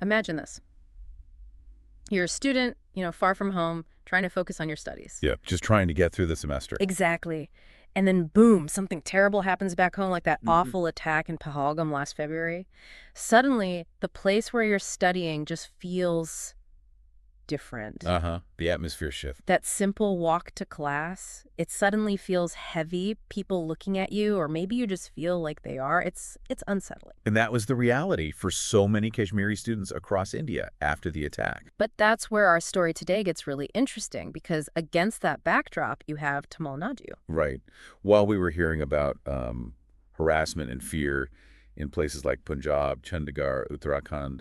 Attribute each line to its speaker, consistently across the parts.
Speaker 1: Imagine this. You're a student, far from home, trying to focus on your studies.
Speaker 2: Yeah, just trying to get through the semester.
Speaker 1: Exactly. And then boom, something terrible happens back home, like that
Speaker 2: Mhm.
Speaker 1: awful attack in Pahalgam last February. Suddenly, the place where you're studying just feels different.
Speaker 2: Uh-huh. The atmosphere shift.
Speaker 1: That simple walk to class, it suddenly feels heavy, people looking at you, or maybe you just feel like they are. It's unsettling.
Speaker 2: And that was the reality for so many Kashmiri students across India after the attack.
Speaker 1: But that's where our story today gets really interesting, because against that backdrop, you have Tamil Nadu.
Speaker 2: Right. While we were hearing about harassment and fear in places like Punjab, Chandigarh, Uttarakhand,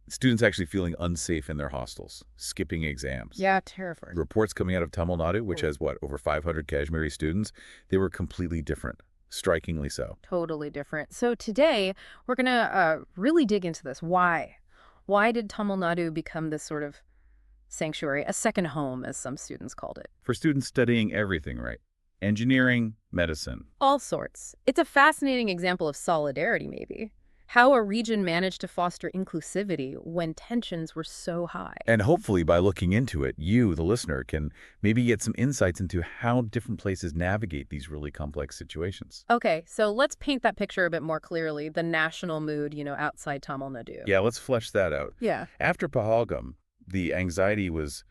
Speaker 2: students actually feeling unsafe in their hostels, skipping exams.
Speaker 1: Yeah, terrifying.
Speaker 2: Reports coming out of Tamil Nadu, which has, what, over 500 Kashmiri students, they were completely different, strikingly so.
Speaker 1: Totally different. So today, we're going to really dig into this. Why? Why did Tamil Nadu become this sort of sanctuary, a second home, as some students called it?
Speaker 2: For students studying everything, right? Engineering, medicine.
Speaker 1: All sorts. It's a fascinating example of solidarity, maybe. How a region managed to foster inclusivity when tensions were so high.
Speaker 2: And hopefully by looking into it, you, the listener, can maybe get some insights into how different places navigate these really complex situations.
Speaker 1: Okay, so let's paint that picture a bit more clearly, the national mood, outside Tamil Nadu.
Speaker 2: Yeah, let's flesh that out.
Speaker 1: Yeah.
Speaker 2: After Pahalgam, the anxiety was,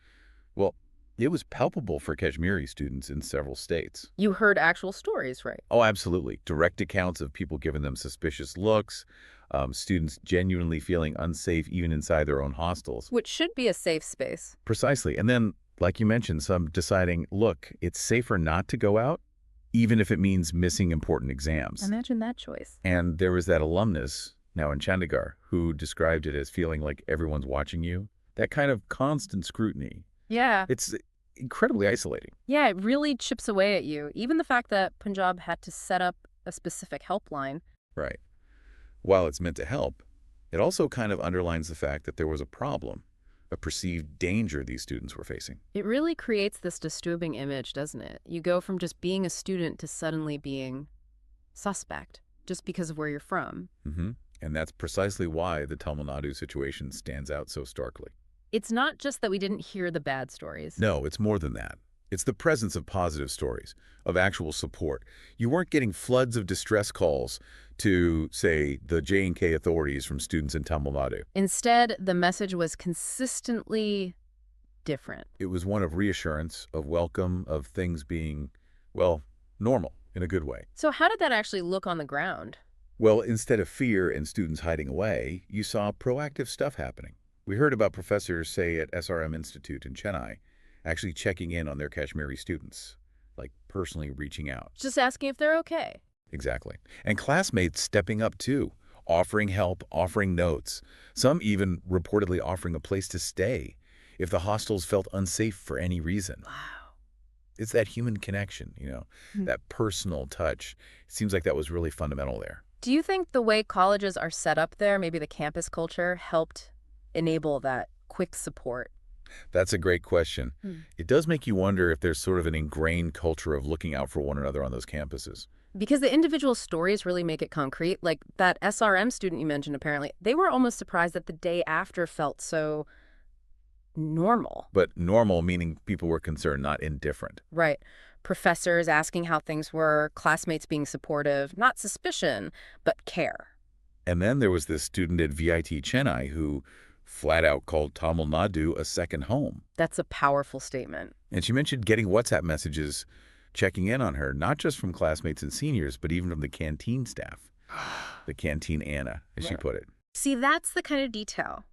Speaker 2: well, it was palpable for Kashmiri students in several states.
Speaker 1: You heard actual stories, right?
Speaker 2: Oh, absolutely. Direct accounts of people giving them suspicious looks, students genuinely feeling unsafe even inside their own hostels.
Speaker 1: Which should be a safe space.
Speaker 2: Precisely. And then, like you mentioned, some deciding, look, it's safer not to go out, even if it means missing important exams.
Speaker 1: Imagine that choice.
Speaker 2: And there was that alumnus, now in Chandigarh, who described it as feeling like everyone's watching you. That kind of constant scrutiny.
Speaker 1: Yeah.
Speaker 2: It's incredibly isolating.
Speaker 1: Yeah, it really chips away at you. Even the fact that Punjab had to set up a specific helpline.
Speaker 2: Right. While it's meant to help, it also kind of underlines the fact that there was a problem, a perceived danger these students were facing.
Speaker 1: It really creates this disturbing image, doesn't it? You go from just being a student to suddenly being suspect, just because of where you're from.
Speaker 2: Mm-hmm. And that's precisely why the Tamil Nadu situation stands out so starkly.
Speaker 1: It's not just that we didn't hear the bad stories.
Speaker 2: No, it's more than that. It's the presence of positive stories, of actual support. You weren't getting floods of distress calls to, say, the J&K authorities from students in Tamil Nadu.
Speaker 1: Instead, the message was consistently different.
Speaker 2: It was one of reassurance, of welcome, of things being, well, normal in a good way.
Speaker 1: So how did that actually look on the ground?
Speaker 2: Well, instead of fear and students hiding away, you saw proactive stuff happening. We heard about professors, say, at SRM Institute in Chennai, actually checking in on their Kashmiri students, like personally reaching out.
Speaker 1: Just asking if they're okay.
Speaker 2: Exactly. And classmates stepping up too, offering help, offering notes, some even reportedly offering a place to stay if the hostels felt unsafe for any reason.
Speaker 1: Wow.
Speaker 2: It's that human connection, that personal touch. It seems like that was really fundamental there.
Speaker 1: Do you think the way colleges are set up there, maybe the campus culture, helped enable that quick support?
Speaker 2: That's a great question. It does make you wonder if there's sort of an ingrained culture of looking out for one another on those campuses.
Speaker 1: Because the individual stories really make it concrete. Like that SRM student you mentioned, apparently, they were almost surprised that the day after felt so normal.
Speaker 2: But normal meaning people were concerned, not indifferent.
Speaker 1: Right. Professors asking how things were, classmates being supportive, not suspicion, but care.
Speaker 2: And then there was this student at VIT Chennai who flat out called Tamil Nadu a second home.
Speaker 1: That's a powerful statement.
Speaker 2: And she mentioned getting WhatsApp messages checking in on her, not just from classmates and seniors, but even from the canteen staff. The canteen Anna, as she put it.
Speaker 1: See, that's the kind of detail.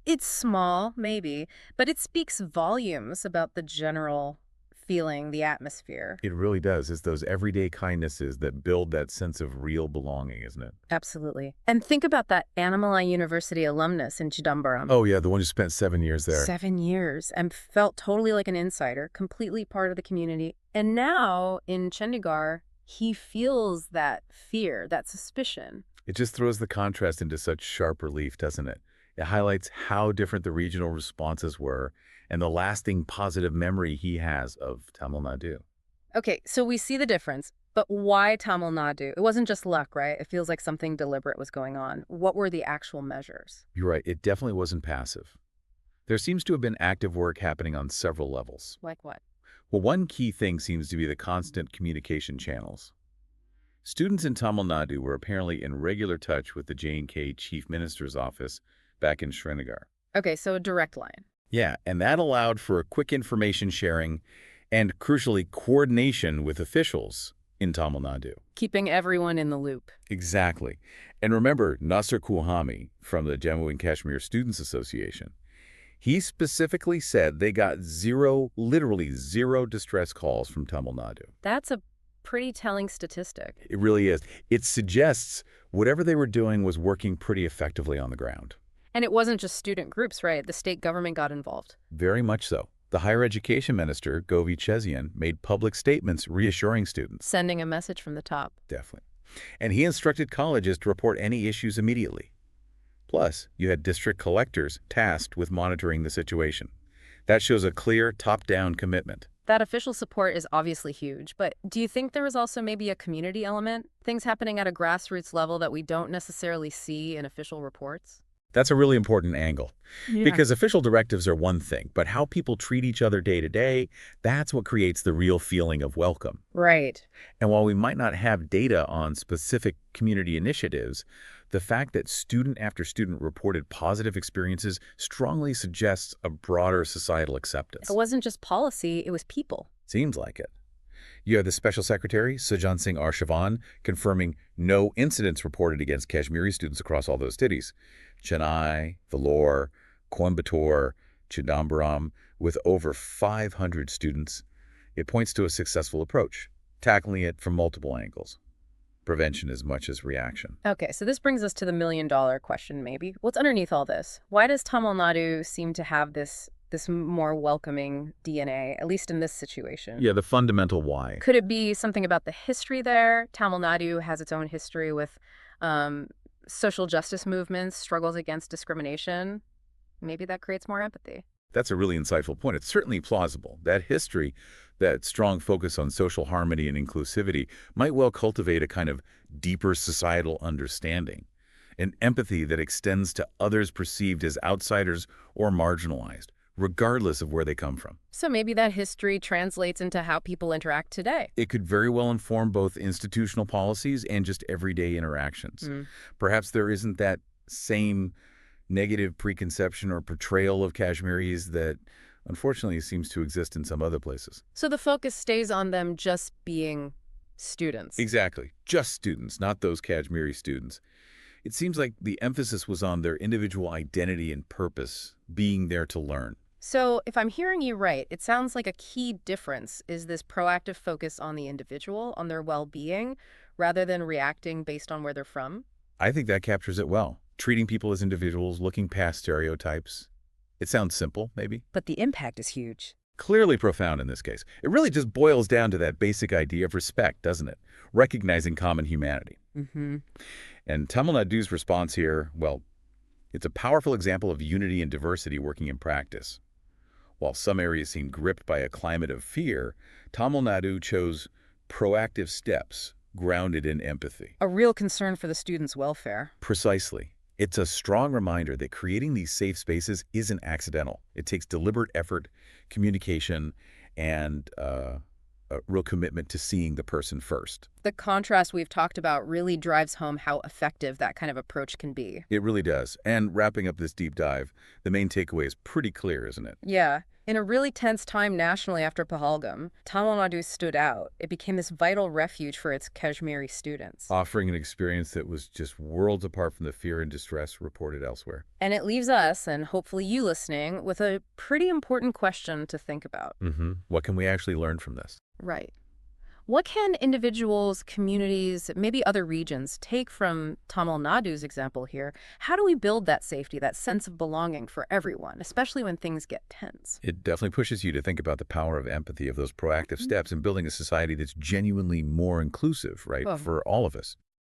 Speaker 1: It's small, maybe, but it speaks volumes about the general feeling, the atmosphere.
Speaker 2: It really does. It's those everyday kindnesses that build that sense of real belonging, isn't it?
Speaker 1: Absolutely. And think about that Annamalai University alumnus in Chidambaram.
Speaker 2: Oh, yeah, the one who spent 7 years there.
Speaker 1: 7 years and felt totally like an insider, completely part of the community. And now in Chandigarh, he feels that fear, that suspicion.
Speaker 2: It just throws the contrast into such sharp relief, doesn't it? It highlights how different the regional responses were and the lasting positive memory he has of Tamil Nadu.
Speaker 1: Okay, so we see the difference. But why Tamil Nadu? It wasn't just luck, right? It feels like something deliberate was going on. What were the actual measures?
Speaker 2: You're right, it definitely wasn't passive. There seems to have been active work happening on several levels.
Speaker 1: Like what?
Speaker 2: Well, one key thing seems to be the constant communication channels. Students in Tamil Nadu were apparently in regular touch with the J&K Chief Minister's office back in Srinagar.
Speaker 1: Okay, so a direct line.
Speaker 2: Yeah, and that allowed for a quick information sharing and, crucially, coordination with officials in Tamil Nadu.
Speaker 1: Keeping everyone in the loop.
Speaker 2: Exactly. And remember, Nasser Kulhami from the Jammu and Kashmir Students Association, he specifically said they got zero, literally zero distress calls from Tamil Nadu.
Speaker 1: That's a pretty telling statistic.
Speaker 2: It really is. It suggests whatever they were doing was working pretty effectively on the ground.
Speaker 1: And it wasn't just student groups, right? The state government got involved.
Speaker 2: Very much so. The higher education minister, Govi Chezian, made public statements reassuring students.
Speaker 1: Sending a message from the top.
Speaker 2: Definitely. And he instructed colleges to report any issues immediately. Plus, you had district collectors tasked with monitoring the situation. That shows a clear, top-down commitment.
Speaker 1: That official support is obviously huge, but do you think there was also maybe a community element? Things happening at a grassroots level that we don't necessarily see in official reports?
Speaker 2: That's a really important angle.
Speaker 1: Yeah.
Speaker 2: Because official directives are one thing, but how people treat each other day to day, that's what creates the real feeling of welcome.
Speaker 1: Right.
Speaker 2: And while we might not have data on specific community initiatives, the fact that student after student reported positive experiences strongly suggests a broader societal acceptance.
Speaker 1: It wasn't just policy, it was people.
Speaker 2: Seems like it. You have the Special Secretary, Sujan Singh Arshavan, confirming no incidents reported against Kashmiri students across all those cities. Chennai, Vellore, Coimbatore, Chidambaram, with over 500 students. It points to a successful approach, tackling it from multiple angles. Prevention as much as reaction.
Speaker 1: Okay, so this brings us to the million-dollar question, maybe. What's underneath all this? Why does Tamil Nadu seem to have this more welcoming DNA, at least in this situation?
Speaker 2: Yeah, the fundamental why.
Speaker 1: Could it be something about the history there? Tamil Nadu has its own history with social justice movements, struggles against discrimination. Maybe that creates more empathy.
Speaker 2: That's a really insightful point. It's certainly plausible. That history, that strong focus on social harmony and inclusivity might well cultivate a kind of deeper societal understanding, an empathy that extends to others perceived as outsiders or marginalized, regardless of where they come from.
Speaker 1: So maybe that history translates into how people interact today.
Speaker 2: It could very well inform both institutional policies and just everyday interactions. Perhaps there isn't that same negative preconception or portrayal of Kashmiris that unfortunately seems to exist in some other places.
Speaker 1: So the focus stays on them just being students.
Speaker 2: Exactly. Just students, not those Kashmiri students. It seems like the emphasis was on their individual identity and purpose, being there to learn.
Speaker 1: So if I'm hearing you right, it sounds like a key difference is this proactive focus on the individual, on their well-being, rather than reacting based on where they're from.
Speaker 2: I think that captures it well. Treating people as individuals, looking past stereotypes. It sounds simple, maybe.
Speaker 1: But the impact is huge.
Speaker 2: Clearly profound in this case. It really just boils down to that basic idea of respect, doesn't it? Recognizing common humanity. And Tamil Nadu's response here, well, it's a powerful example of unity and diversity working in practice. While some areas seem gripped by a climate of fear, Tamil Nadu chose proactive steps grounded in empathy.
Speaker 1: A real concern for the students' welfare.
Speaker 2: Precisely. It's a strong reminder that creating these safe spaces isn't accidental. It takes deliberate effort, communication, and a real commitment to seeing the person first.
Speaker 1: The contrast we've talked about really drives home how effective that kind of approach can be.
Speaker 2: It really does. And wrapping up this deep dive, the main takeaway is pretty clear, isn't it?
Speaker 1: Yeah. In a really tense time nationally after Pahalgam, Tamil Nadu stood out. It became this vital refuge for its Kashmiri students.
Speaker 2: Offering an experience that was just worlds apart from the fear and distress reported elsewhere.
Speaker 1: And it leaves us, and hopefully you listening, with a pretty important question to think about.
Speaker 2: What can we actually learn from this?
Speaker 1: Right. What can individuals, communities, maybe other regions take from Tamil Nadu's example here? How do we build that safety, that sense of belonging for everyone, especially when things get tense?
Speaker 2: It definitely pushes you to think about the power of empathy, of those proactive steps in building a society that's genuinely more inclusive, right, for all of us.